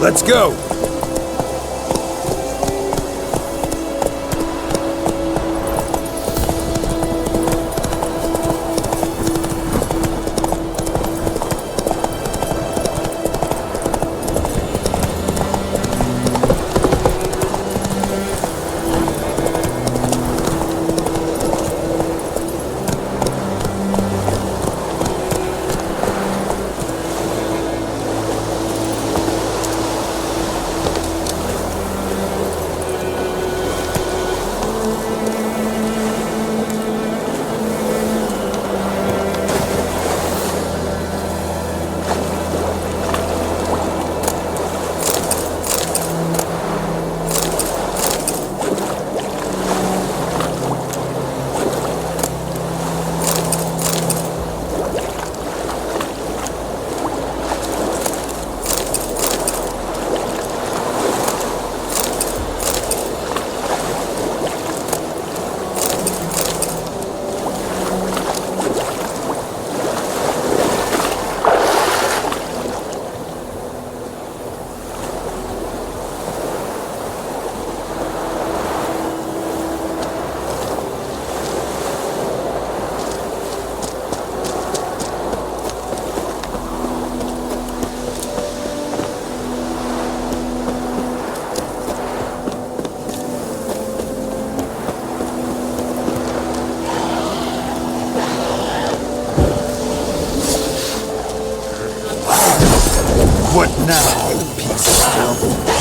Let's go! What now, you piece of filth?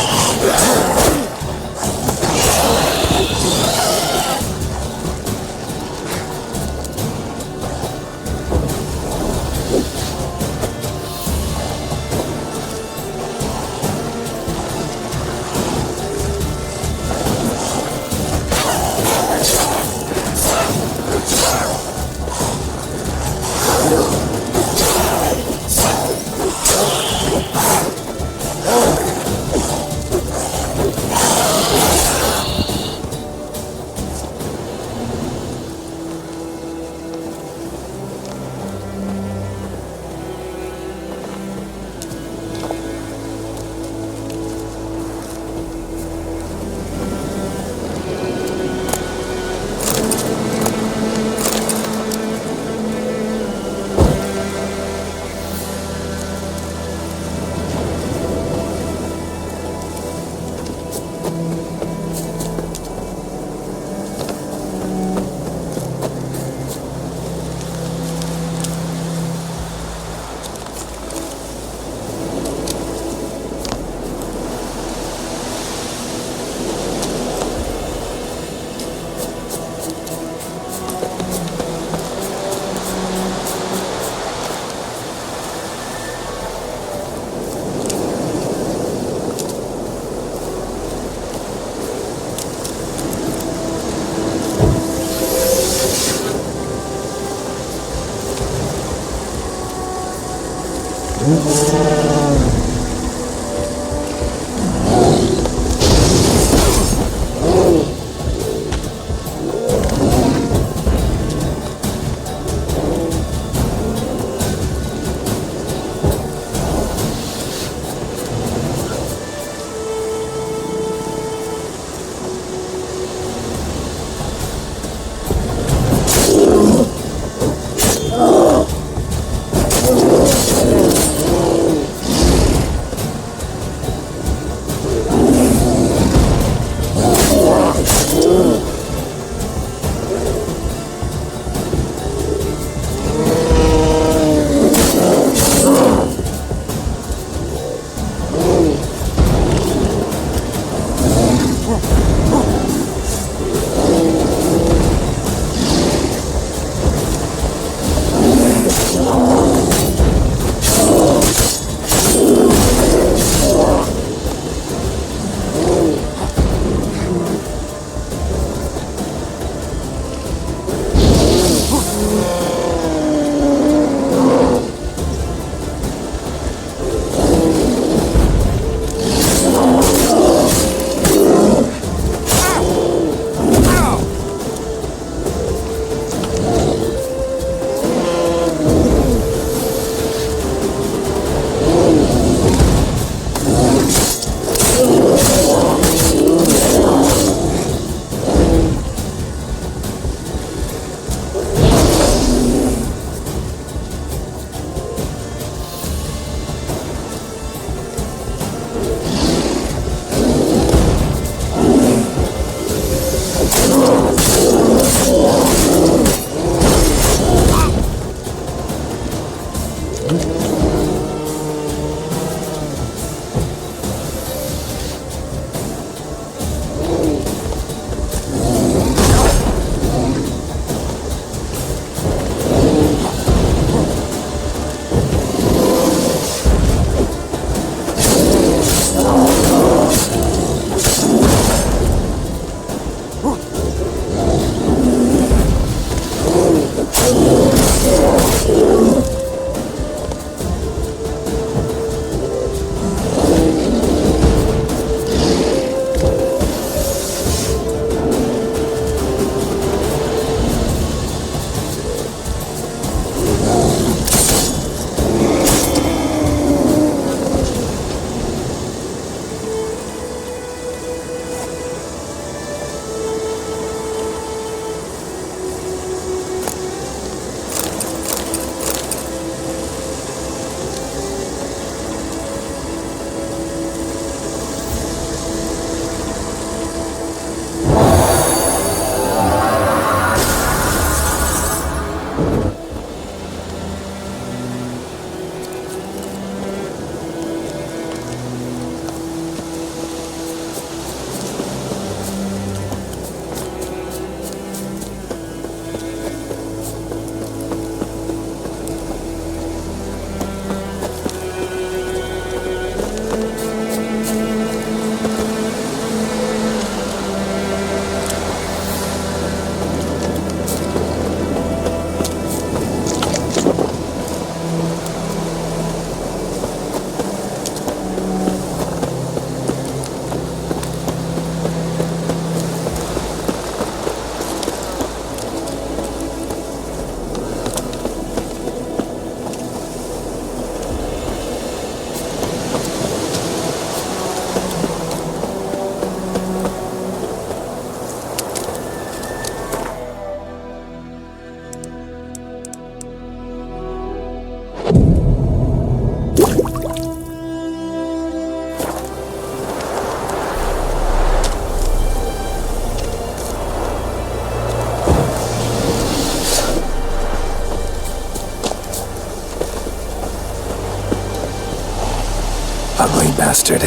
Ugly bastard.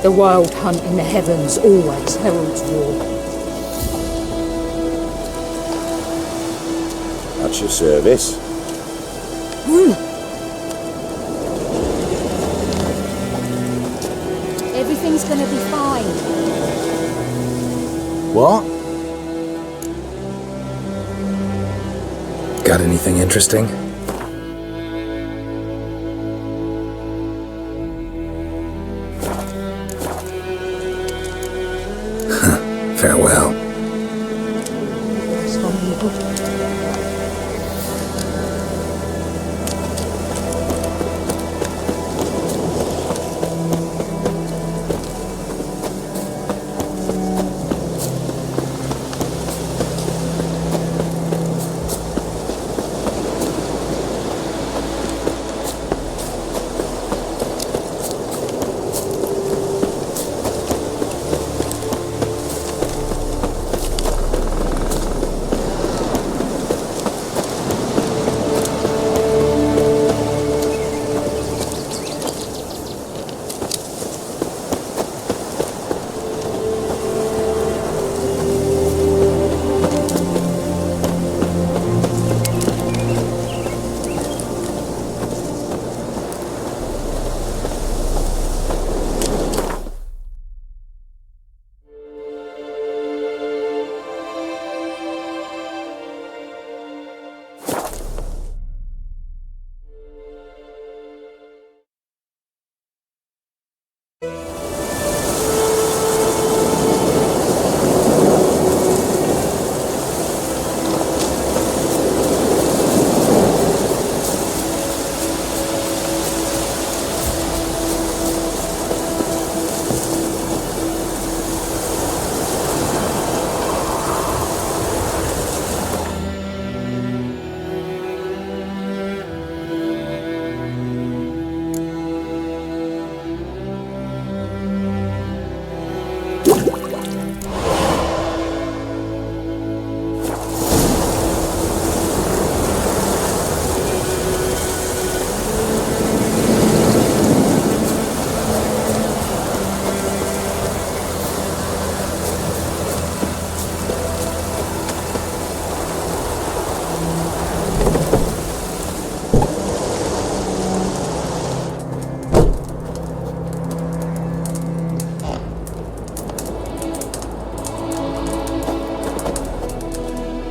The wild hunt in the heavens always heralds war. At your service. Everything's gonna be fine. What? Got anything interesting? Farewell.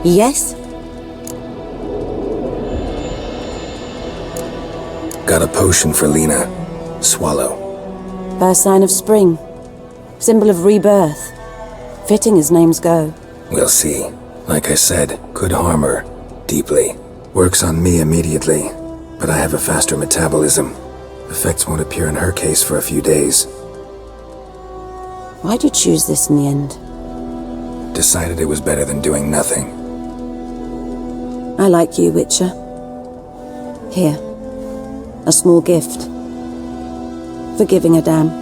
Yes? Got a potion for Lena. Swallow. First sign of spring. Symbol of rebirth. Fitting as names go. We'll see. Like I said, could harm her. Deeply. Works on me immediately. But I have a faster metabolism. Effects won't appear in her case for a few days. Why'd you choose this in the end? Decided it was better than doing nothing. I like you, Witcher. Here. A small gift. For giving a damn.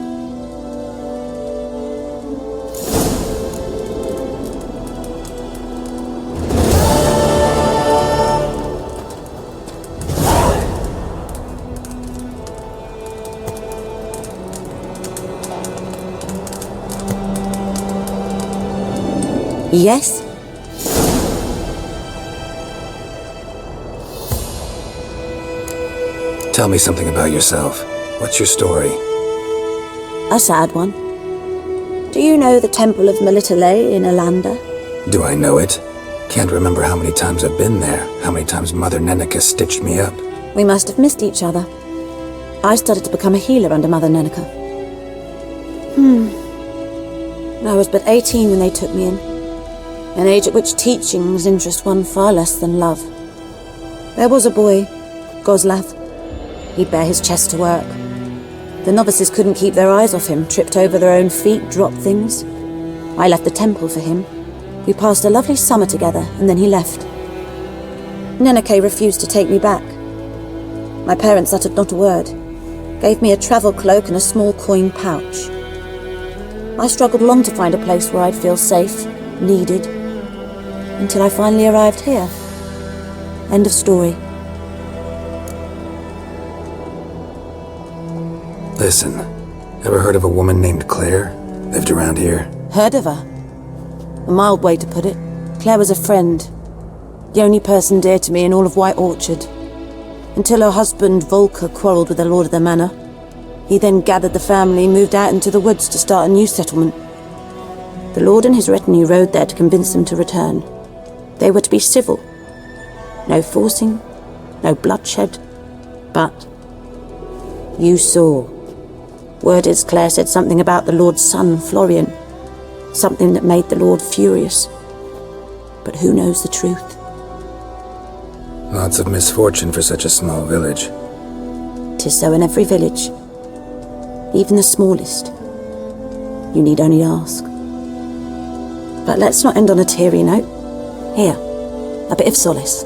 Yes? Tell me something about yourself. What's your story? A sad one. Do you know the Temple of Melitele in Alanda? Do I know it? Can't remember how many times I've been there, how many times Mother Neneka stitched me up. We must have missed each other. I started to become a healer under Mother Neneka. I was but 18 when they took me in. An age at which teachings interest one far less than love. There was a boy, Goslav. He'd bare his chest to work. The novices couldn't keep their eyes off him, tripped over their own feet, dropped things. I left the temple for him. We passed a lovely summer together, and then he left. Neneke refused to take me back. My parents uttered not a word, gave me a travel cloak and a small coin pouch. I struggled long to find a place where I'd feel safe, needed, until I finally arrived here. End of story. Listen, ever heard of a woman named Claire? Lived around here? Heard of her? A mild way to put it. Claire was a friend. The only person dear to me in all of White Orchard. Until her husband, Volker, quarrelled with the lord of the manor. He then gathered the family, moved out into the woods to start a new settlement. The lord and his retinue rode there to convince them to return. They were to be civil. No forcing, no bloodshed. But you saw. Word is Claire said something about the lord's son, Florian. Something that made the lord furious. But who knows the truth? Lots of misfortune for such a small village. 'Tis so in every village. Even the smallest. You need only ask. But let's not end on a teary note. Here, a bit of solace.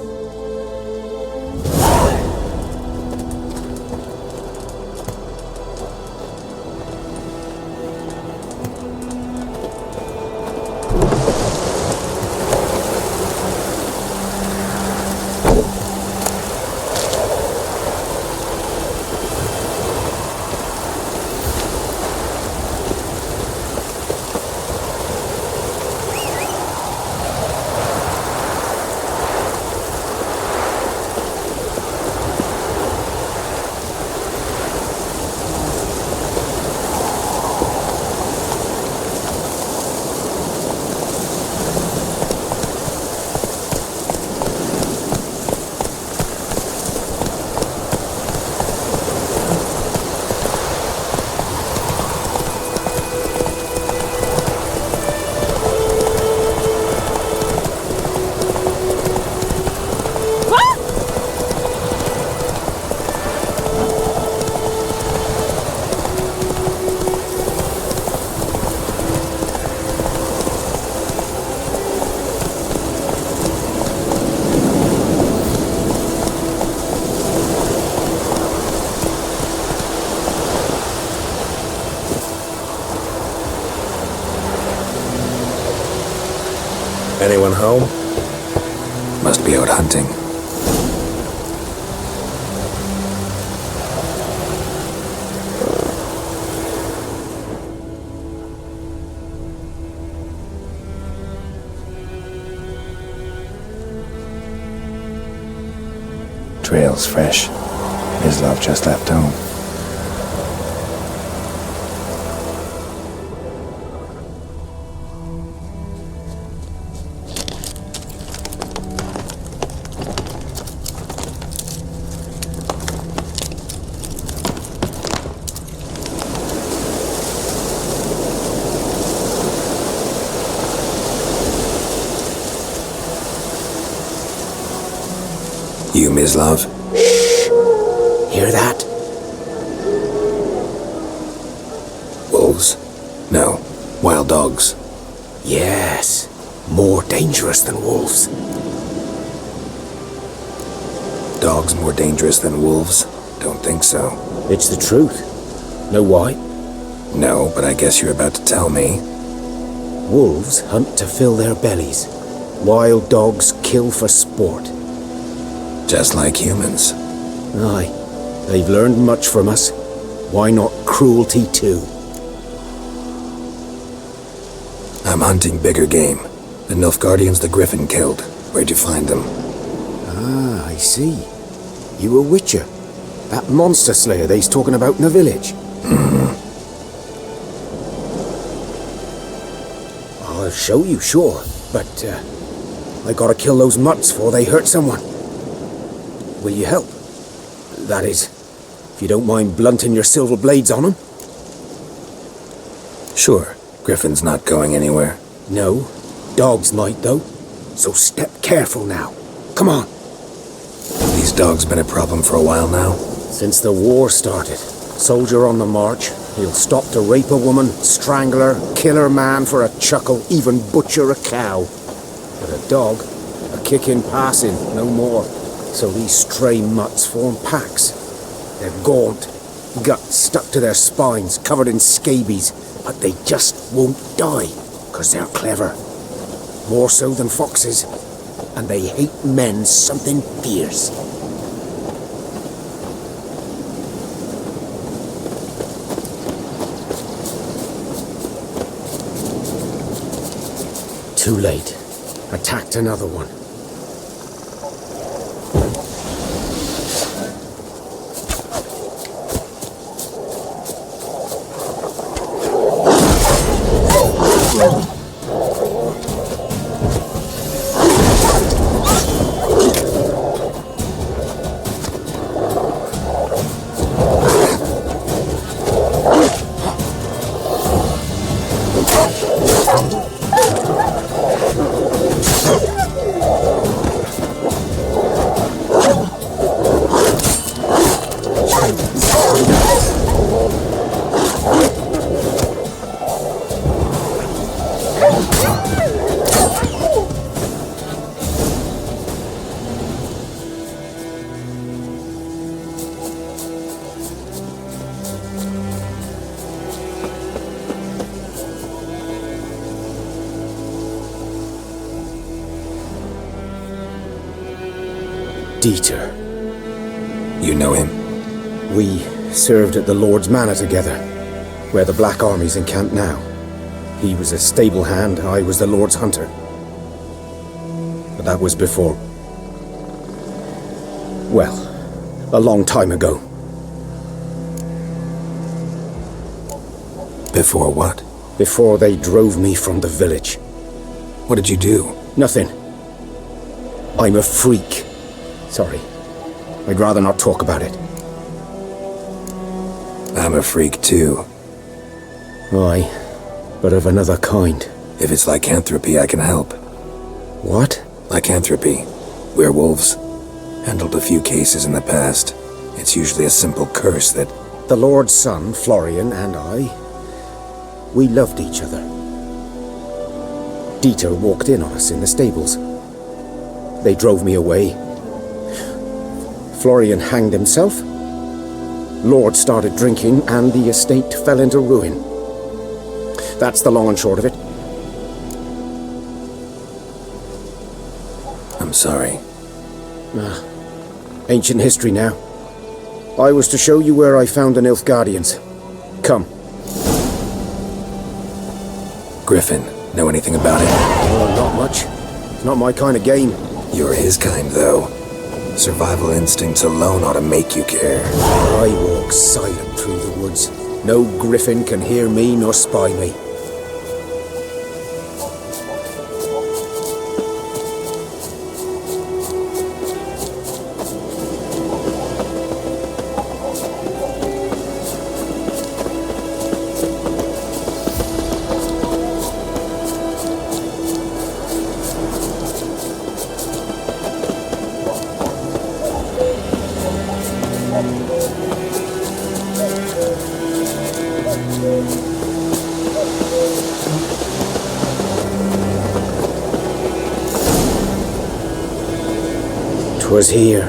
Anyone home? Must be out hunting. Trail's fresh. Mislav just left home. You, Mislav? Hear that? Wolves? No. Wild dogs. Yes. More dangerous than wolves. Dogs more dangerous than wolves? Don't think so. It's the truth. Know why? No, but I guess you're about to tell me. Wolves hunt to fill their bellies. Wild dogs kill for sport. Just like humans. Aye. They've learned much from us. Why not cruelty too? I'm hunting bigger game. The Nilfgaardians the Griffin killed. Where'd you find them? Ah, I see. You a witcher. That monster slayer they's talking about in the village. I'll show you, sure. But, I gotta kill those mutts before they hurt someone. Will you help? That is, if you don't mind blunting your silver blades on them. Sure. Griffin's not going anywhere. No. Dogs might, though. So step careful now. Come on. These dogs been a problem for a while now? Since the war started. Soldier on the march. He'll stop to rape a woman, strangle her, kill her man for a chuckle, even butcher a cow. But a dog, a kick in passing, no more. So these stray mutts form packs. They're gaunt, guts stuck to their spines, covered in scabies, but they just won't die, 'cause they're clever. More so than foxes, and they hate men something fierce. Too late. Attacked another one. Dieter. You know him? We served at the Lord's Manor together, where the Black Army's encamped now. He was a stable hand, I was the Lord's hunter. But that was before... well, a long time ago. Before what? Before they drove me from the village. What did you do? Nothing. I'm a freak. Sorry. I'd rather not talk about it. I'm a freak too. Aye, but of another kind. If it's lycanthropy, I can help. What? Lycanthropy. Werewolves. Handled a few cases in the past. It's usually a simple curse that... The Lord's son, Florian, and I, we loved each other. Dieter walked in on us in the stables. They drove me away. Florian hanged himself. Lord started drinking, and the estate fell into ruin. That's the long and short of it. I'm sorry. Ancient history now. I was to show you where I found the Nilfgaardians. Come. Griffin, know anything about it? Oh, not much. It's not my kind of game. You're his kind, though. Survival instincts alone ought to make you care. I walk silent through the woods. No griffin can hear me nor spy me. 'Twas here.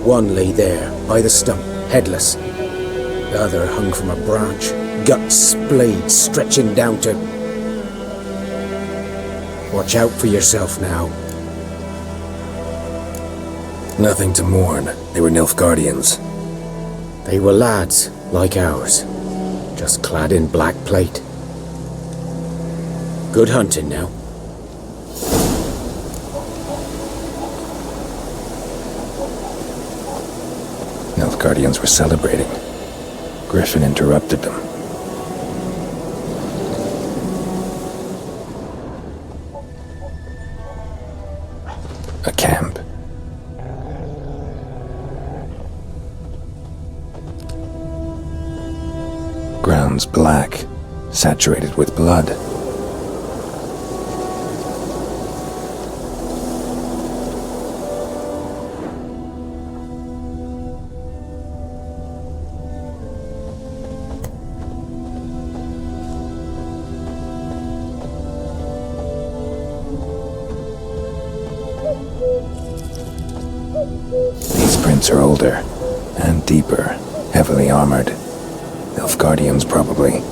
One lay there, by the stump, headless. The other hung from a branch, guts splayed, stretching down to... Watch out for yourself now. Nothing to mourn. They were Nilfgaardians. They were lads, like ours, just clad in black plate. Good hunting now. Nilfgaardians were celebrating. Griffin interrupted them. A camp. Grounds black, saturated with blood. These prints are older and deeper, heavily armored. Nilfgaardians, probably.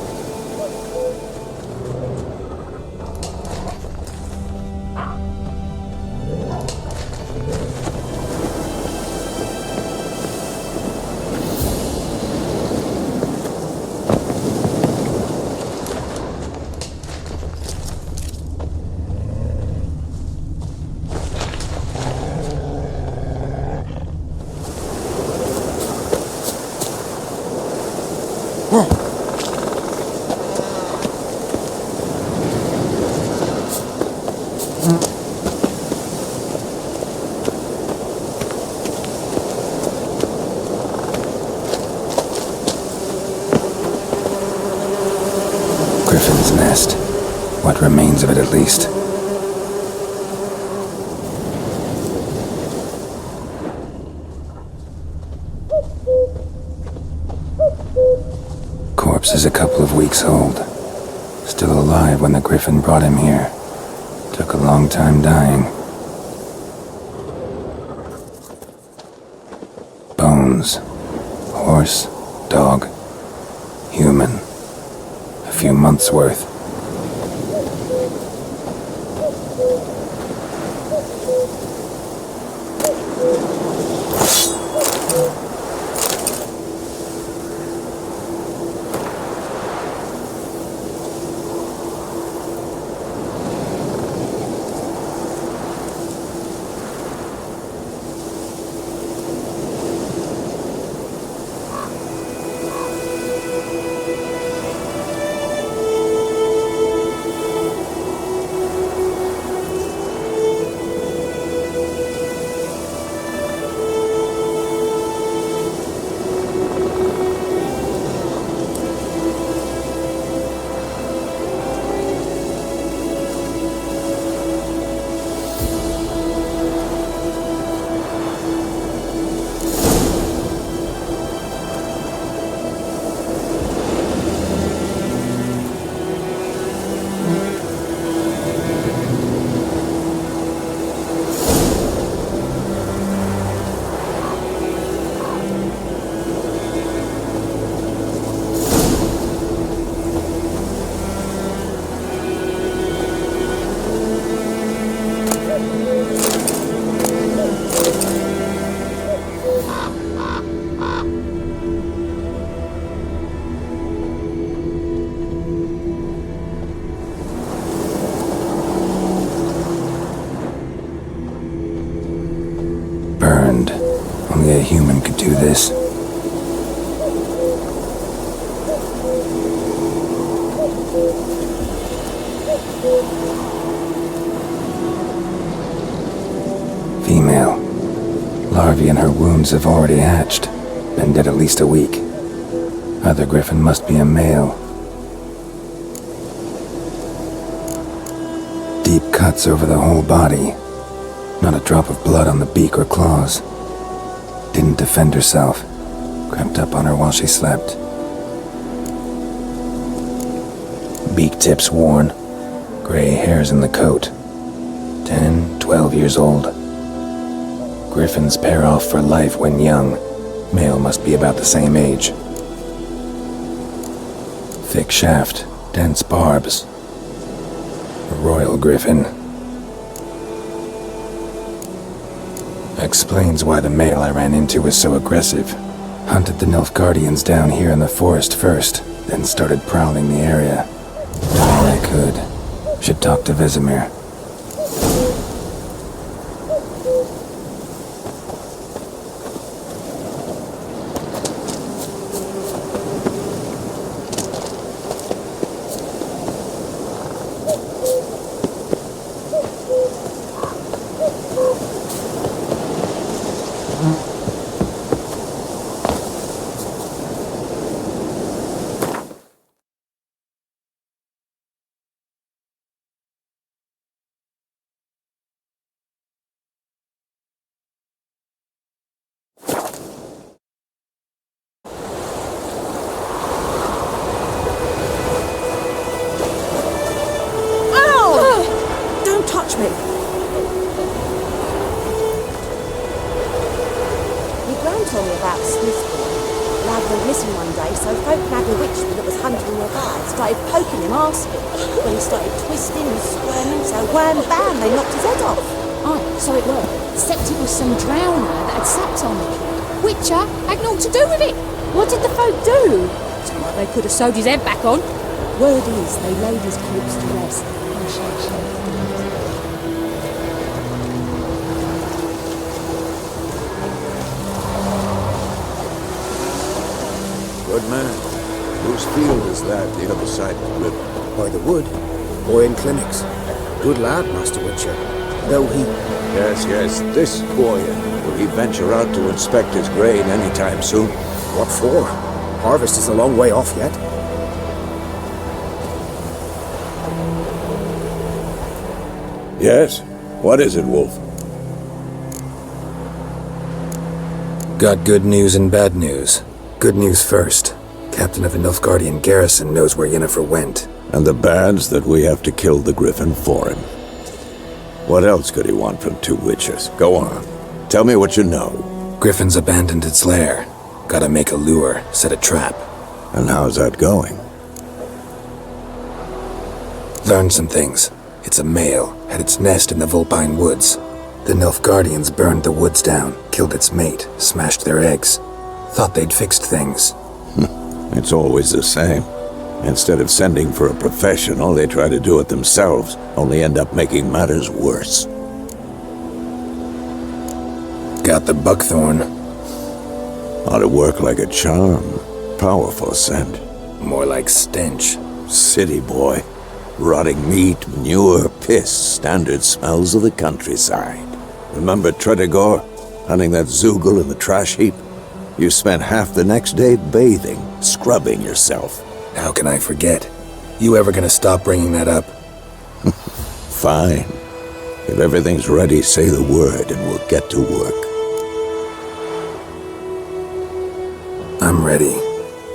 Griffin's nest. What remains of it, at least. Corpse is a couple of weeks old. Still alive when the Griffin brought him here. Took a long time dying. Bones. Horse, dog, human. A few months' worth. Burned. Only a human could do this. Female. Larvae in her wounds have already hatched. Been dead at least a week. Other Griffin must be a male. Deep cuts over the whole body. Not a drop of blood on the beak or claws. Didn't defend herself. Crept up on her while she slept. Beak tips worn. Gray hairs in the coat. 10, 12 years old. Griffins pair off for life when young. Male must be about the same age. Thick shaft, dense barbs. A royal griffin. Explains why the male I ran into was so aggressive. Hunted the Nilfgaardians down here in the forest first, then started prowling the area. Done all I could. Should talk to Vesemir. Me. My gran told me about Smithboy. Lad went missing one day, so folk nabbed a witchman that was hunting nearby and started poking him, asking. When he started twisting and squirming, so wham bam, they knocked his head off. Aye, so it were. Except it was some drowner that had sapped on the kid. Witcher had naught to do with it. What did the folk do? Seemed like they could have sewed his head back on. Word is, they laid his corpse to rest. Good man. Whose field is that, the other side of the river? By the wood. Boy in clinics. Good lad, Master Witcher. Though he... Yes, this boy. Will he venture out to inspect his grain any time soon? What for? Harvest is a long way off yet. Yes? What is it, Wolf? Got good news and bad news. Good news first. Captain of a Nilfgaardian garrison knows where Yennefer went. And the bad's that we have to kill the Griffin for him. What else could he want from two witches? Go on. Tell me what you know. Griffin's abandoned its lair. Gotta make a lure, set a trap. And how's that going? Learned some things. It's a male, had its nest in the Vulpine Woods. The Nilfgaardians burned the woods down, killed its mate, smashed their eggs. Thought they'd fixed things. It's always the same. Instead of sending for a professional, they try to do it themselves, only end up making matters worse. Got the buckthorn. Ought to work like a charm. Powerful scent. More like stench. City boy. Rotting meat, manure, piss, standard smells of the countryside. Remember Tredegor? Hunting that Zoogle in the trash heap? You spent half the next day bathing, scrubbing yourself. How can I forget? You ever gonna stop bringing that up? Fine. If everything's ready, say the word and we'll get to work. I'm ready.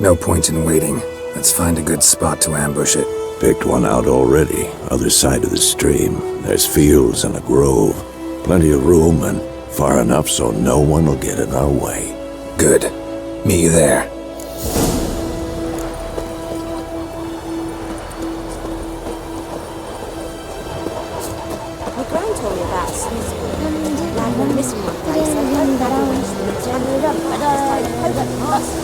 No point in waiting. Let's find a good spot to ambush it. Picked one out already, other side of the stream. There's fields and a grove. Plenty of room and far enough so no one will get in our way. Good. Meet you there. My gran told me about Smithboy. Lad went missing one day, so folk nabbed a witchman that was hunting nearby and started poking him, asking.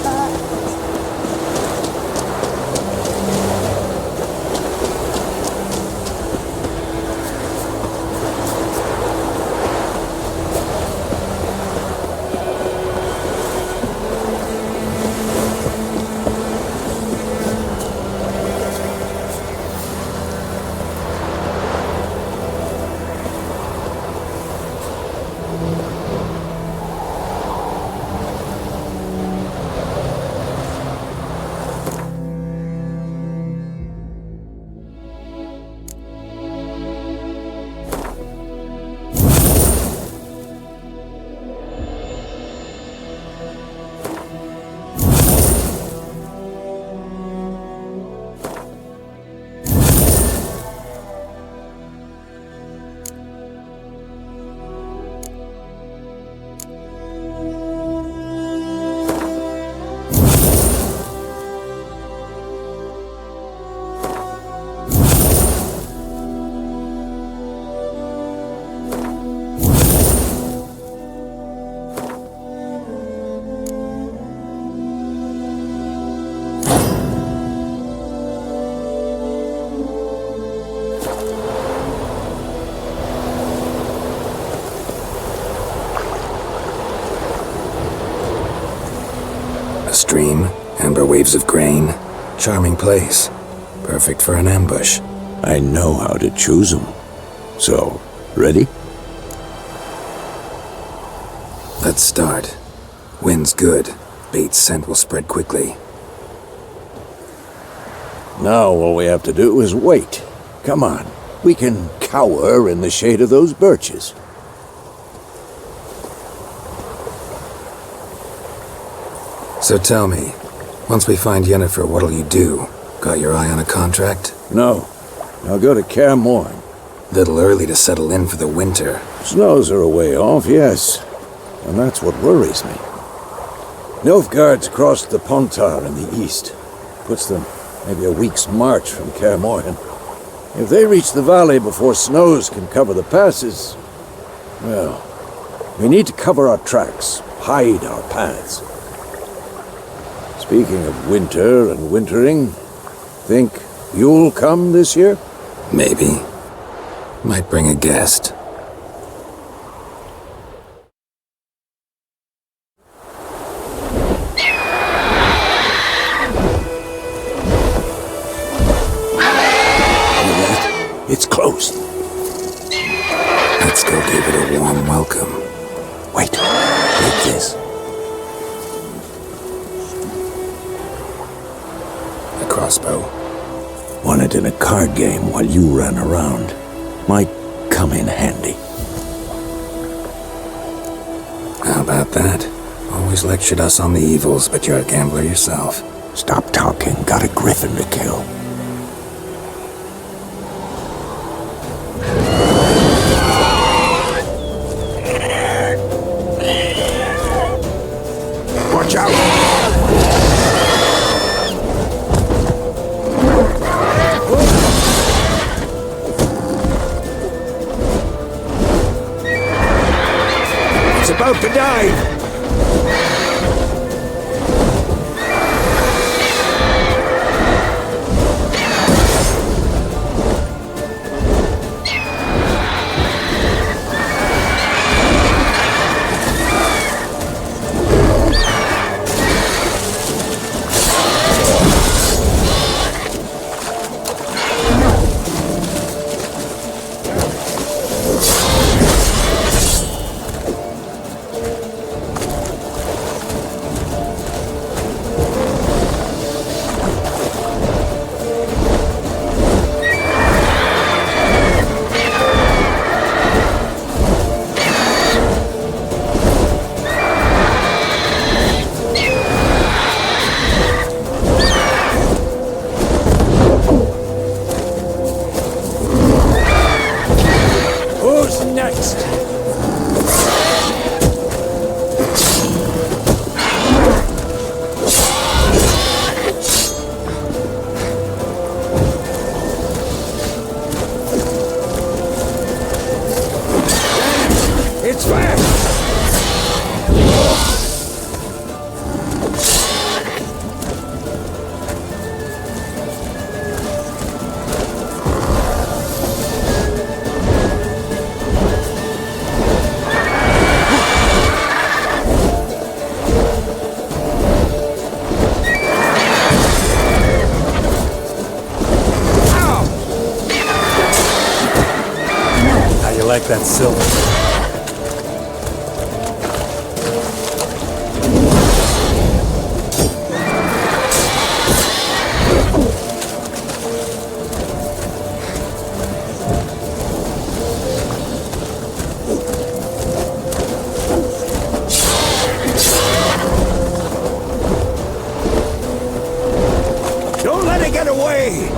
stream, amber waves of grain. Charming place. Perfect for an ambush. I know how to choose them. So, ready? Let's start. Wind's good. Bait's scent will spread quickly. Now all we have to do is wait. Come on. We can cower in the shade of those birches. So tell me, once we find Yennefer, what'll you do? Got your eye on a contract? No. I'll go to Kaer Morhen. Little early to settle in for the winter. Snows are a way off, yes. And that's what worries me. Nilfgaard's crossed the Pontar in the east. Puts them maybe a week's march from Kaer Morhen. If they reach the valley before snows can cover the passes, well, we need to cover our tracks, hide our paths. Speaking of winter and wintering, think you'll come this year? Maybe. Might bring a guest. It's closed. Let's go give it a warm welcome. Wait, take this. A crossbow. Won it in a card game while you ran around. Might come in handy. How about that? Always lectured us on the evils, but you're a gambler yourself. Stop talking. Got a griffin to kill. Watch out! It's about to dive! Who's next? It's back! How you like that silver? Don't let it get away!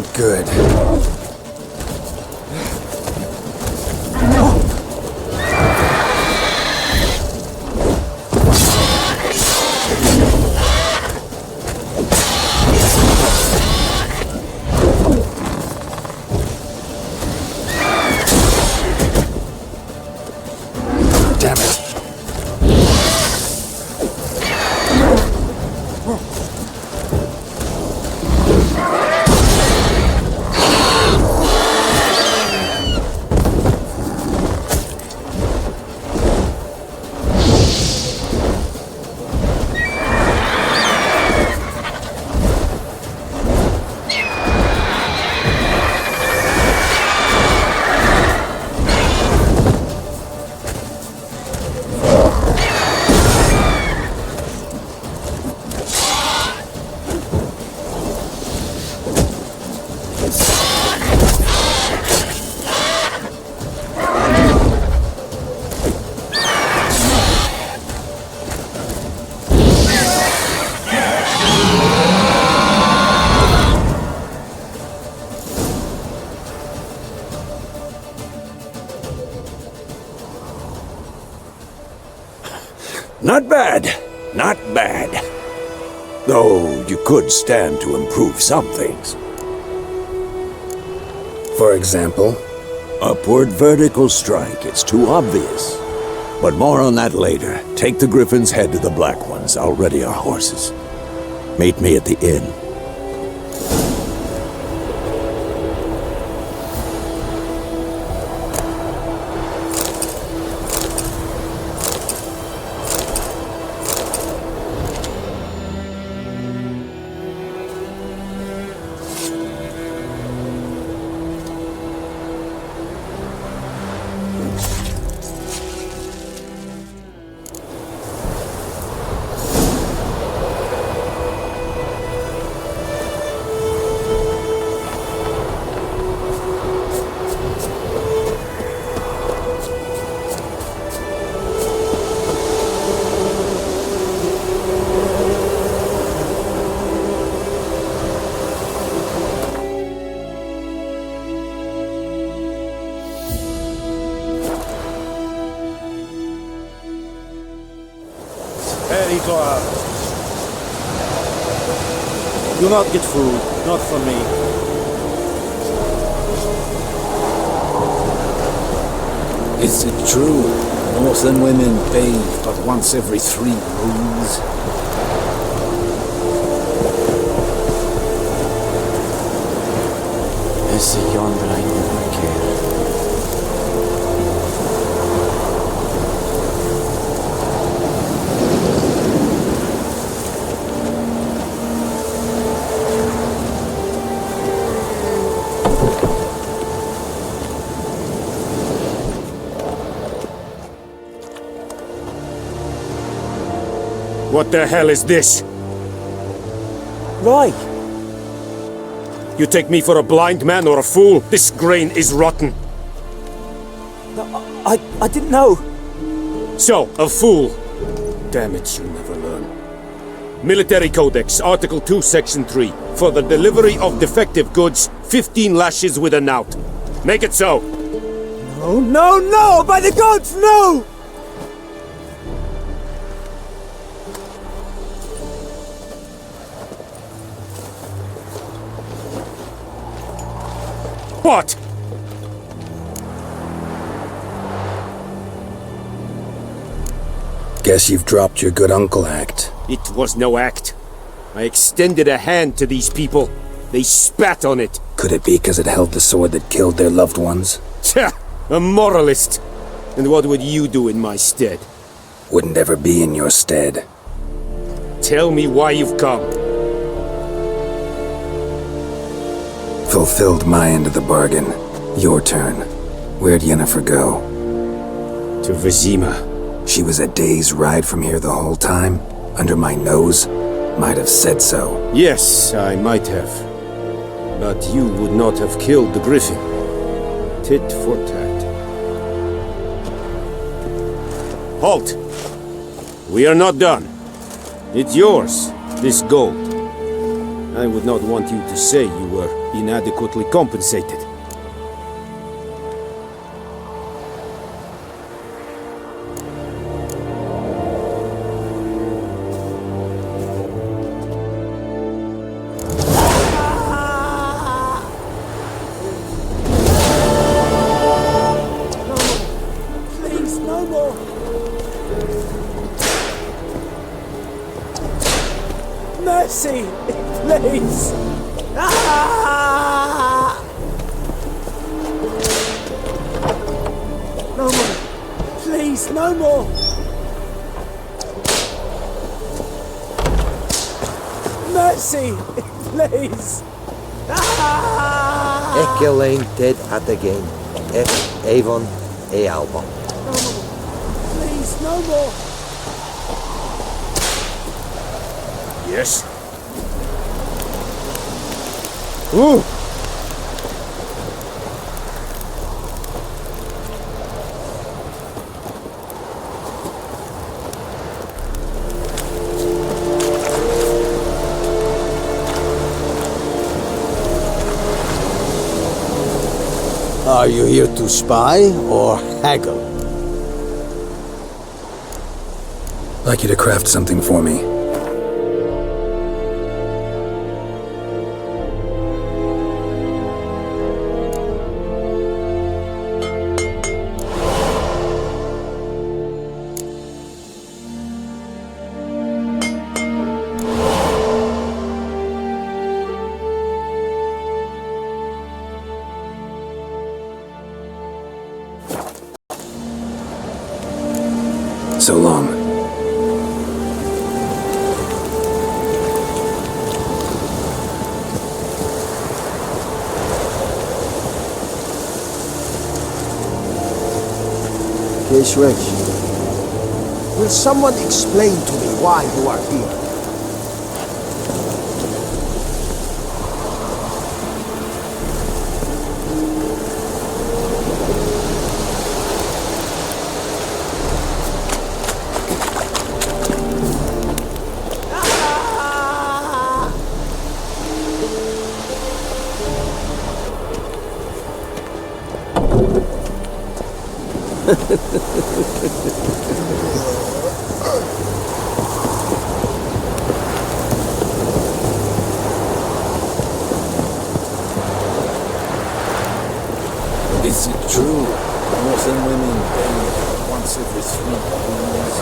not good. Damn it. Not bad. Not bad. Though you could stand to improve some things. For example? Upward vertical strike. It's too obvious. But more on that later. Take the Griffin's head to the Black Ones. I'll ready our horses. Meet me at the inn. Do not get food, not from me. Is it true? Northern women bathe but once every 3 moons? Esse yonder I never cared. What the hell is this? Roy! You take me for a blind man or a fool? This grain is rotten. I didn't know. So, a fool. Damn it, you'll never learn. Military Codex, Article 2, Section 3. For the delivery of defective goods, 15 lashes with a knout. Make it so. Oh, no, no! By the gods, no! What? Guess you've dropped your good uncle act. It was no act. I extended a hand to these people. They spat on it. Could it be because it held the sword that killed their loved ones? Tja, a moralist. And what would you do in my stead? Wouldn't ever be in your stead. Tell me why you've come. Fulfilled my end of the bargain. Your turn. Where'd Yennefer go? To Vizima. She was a day's ride from here the whole time? Under my nose? Might have said so. Yes, I might have. But you would not have killed the Griffin. Tit for tat. Halt! We are not done. It's yours, this gold. I would not want you to say you were inadequately compensated. Please, no more. Mercy, please. Ah! No more. Please, no more. Mercy, please. Ah! Echelane dead at the game. Avon e Alba. No more. Please, no more. Yes? Ooh! Are you here to spy or haggle? Like you to craft something for me. So long. Case Rex. Will someone explain to me why you are here? Is it true? Northern women bathe once every 3 years.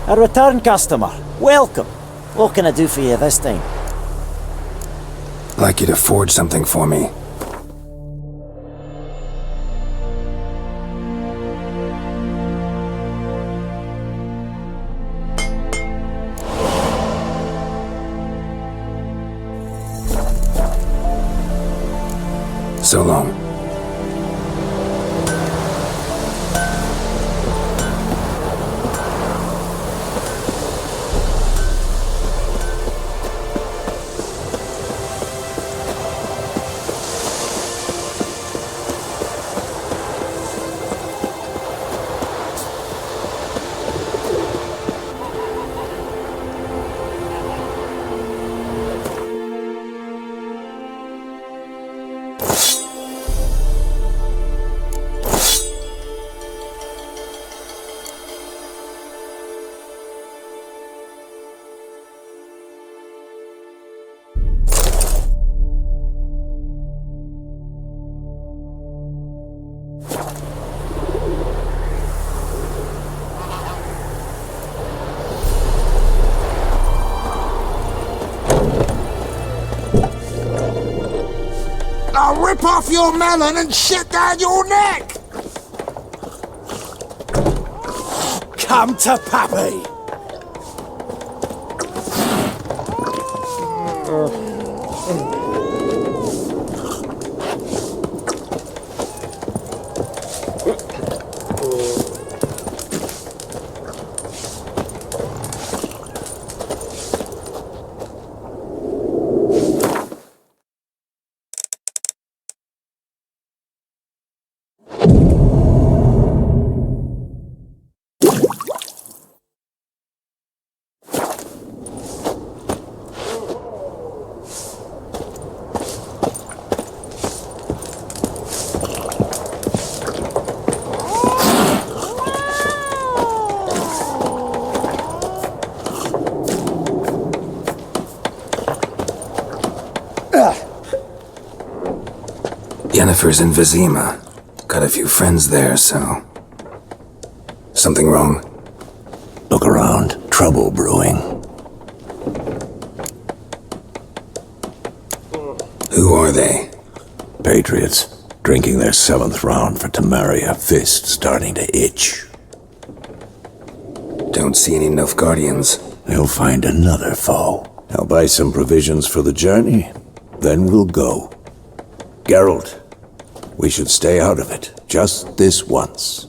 A return customer. Welcome. What can I do for you this time? Like you to forge something for me. So long. I'll rip off your melon and shit down your neck! come to Pappy! Yennefer's in Vizima. Got a few friends there, so... Something wrong? Look around. Trouble brewing. Who are they? Patriots. Drinking their 7th round for Temeria. Fist starting to itch. Don't see any Nilfgaardians. They'll find another foe. I'll buy some provisions for the journey. Then we'll go. Geralt, we should stay out of it. Just this once.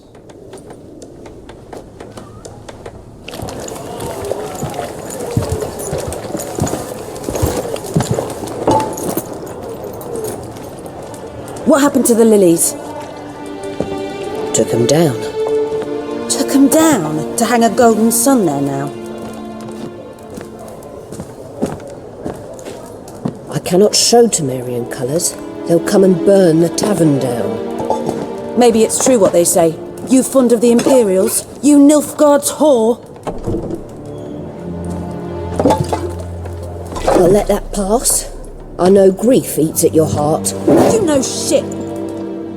What happened to the lilies? Took him down. Took them down to hang a golden sun there now. I cannot show Temerian colours. They'll come and burn the tavern down. Maybe it's true what they say. You fond of the Imperials? You Nilfgaard's whore? I'll let that pass. I know grief eats at your heart. You know shit.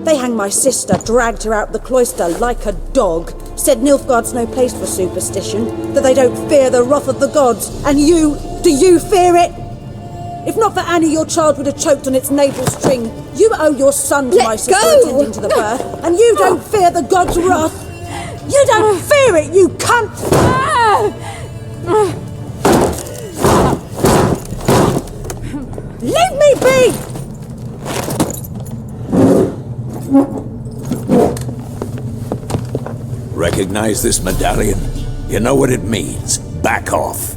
They hanged my sister, dragged her out the cloister like a dog, said Nilfgaard's no place for superstition, that they don't fear the wrath of the gods. And you, do you fear it? If not for Annie, your child would have choked on its navel string. You owe your son to my sister attending to the birth, and you don't fear the gods' wrath. You don't fear it, you cunt! Leave me be! Recognize this medallion? You know what it means. Back off.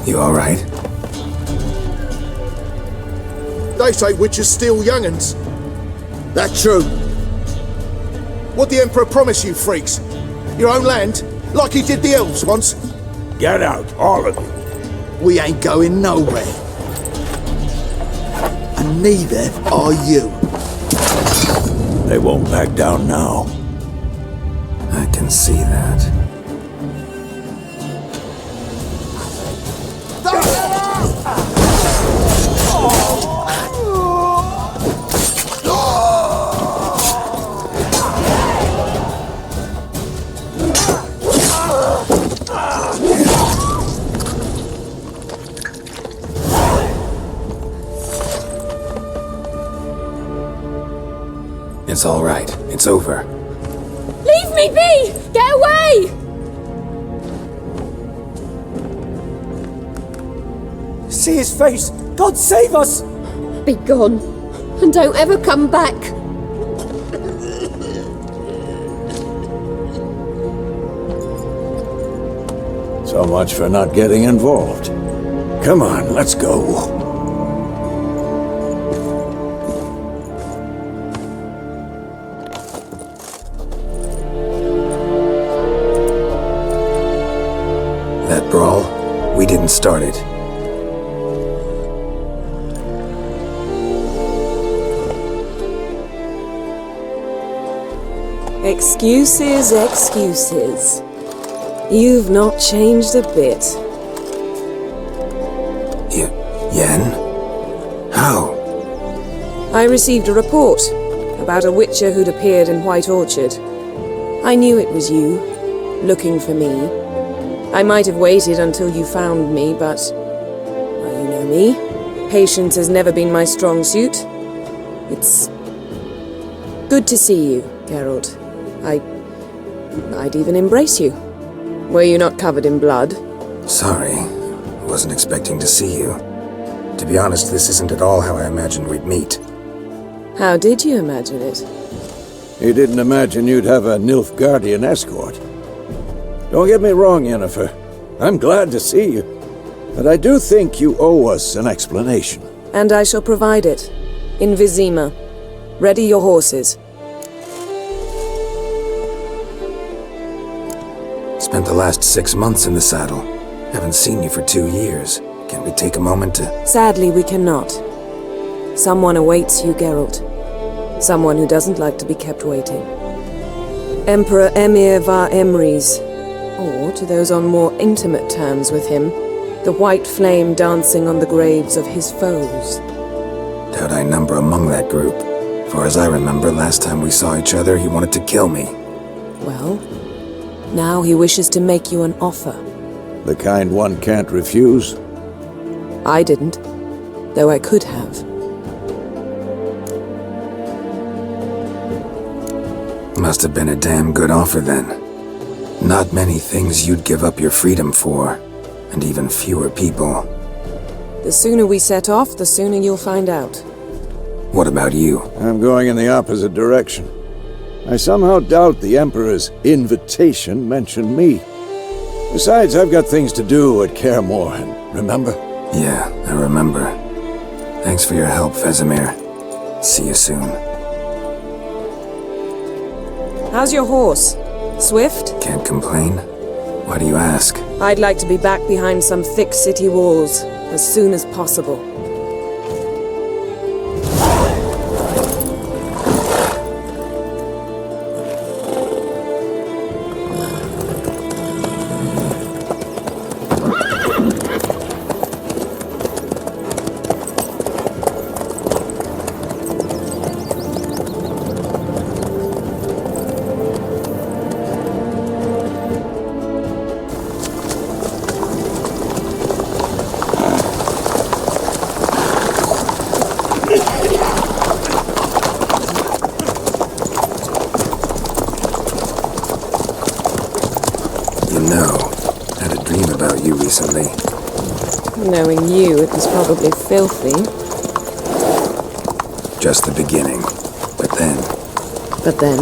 You all right? They say witches steal young'uns. That true? What'd the Emperor promise you, freaks? Your own land? Like he did the elves once? Get out, all of you. We ain't going nowhere. And neither are you. They won't back down now. I can see that. It's all right. It's over. Leave me be! Get away! See his face! God save us! Be gone, and don't ever come back. So much for not getting involved. Come on, let's go. That brawl, we didn't start it. Excuses, excuses. You've not changed a bit. Yen? How? I received a report about a witcher who'd appeared in White Orchard. I knew it was you, looking for me. I might have waited until you found me, but... well, you know me. Patience has never been my strong suit. It's... good to see you, Geralt. I'd even embrace you. Were you not covered in blood? Sorry. Wasn't expecting to see you. To be honest, this isn't at all how I imagined we'd meet. How did you imagine it? You didn't imagine you'd have a Nilfgaardian escort. Don't get me wrong, Yennefer. I'm glad to see you. But I do think you owe us an explanation. And I shall provide it. In Vizima. Ready your horses. Spent the last 6 months in the saddle. Haven't seen you for 2 years. Can we take a moment to... Sadly, we cannot. Someone awaits you, Geralt. Someone who doesn't like to be kept waiting. Emperor Emhyr var Emreis. Or, to those on more intimate terms with him, the white flame dancing on the graves of his foes. Doubt I number among that group. Far as I remember, last time we saw each other, he wanted to kill me. Well, now he wishes to make you an offer. The kind one can't refuse? I didn't, though I could have. Must have been a damn good offer then. Not many things you'd give up your freedom for, and even fewer people. The sooner we set off, the sooner you'll find out. What about you? I'm going in the opposite direction. I somehow doubt the Emperor's invitation mentioned me. Besides, I've got things to do at Kaer Morhen, remember? Yeah, I remember. Thanks for your help, Vesemir. See you soon. How's your horse? Swift? Can't complain. Why do you ask? I'd like to be back behind some thick city walls as soon as possible. Recently. Knowing you, it was probably filthy. Just the beginning. But then... But then?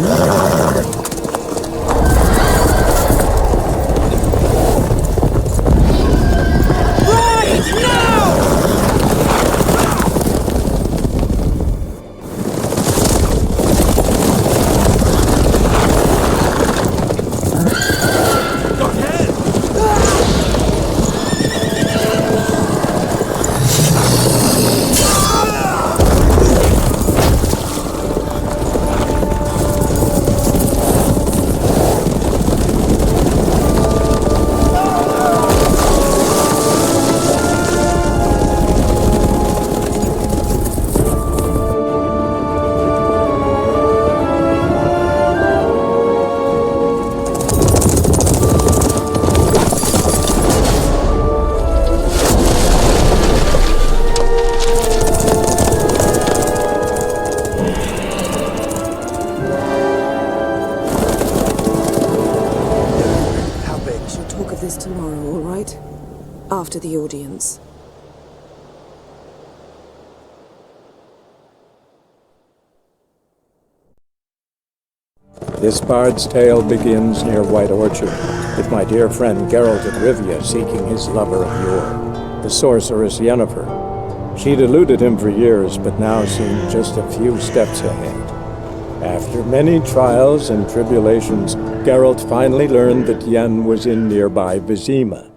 Tomorrow, all right? After the audience. This bard's tale begins near White Orchard, with my dear friend Geralt of Rivia seeking his lover of yore, the sorceress Yennefer. She'd eluded him for years, but now seemed just a few steps ahead. After many trials and tribulations, Geralt finally learned that Yen was in nearby Vizima,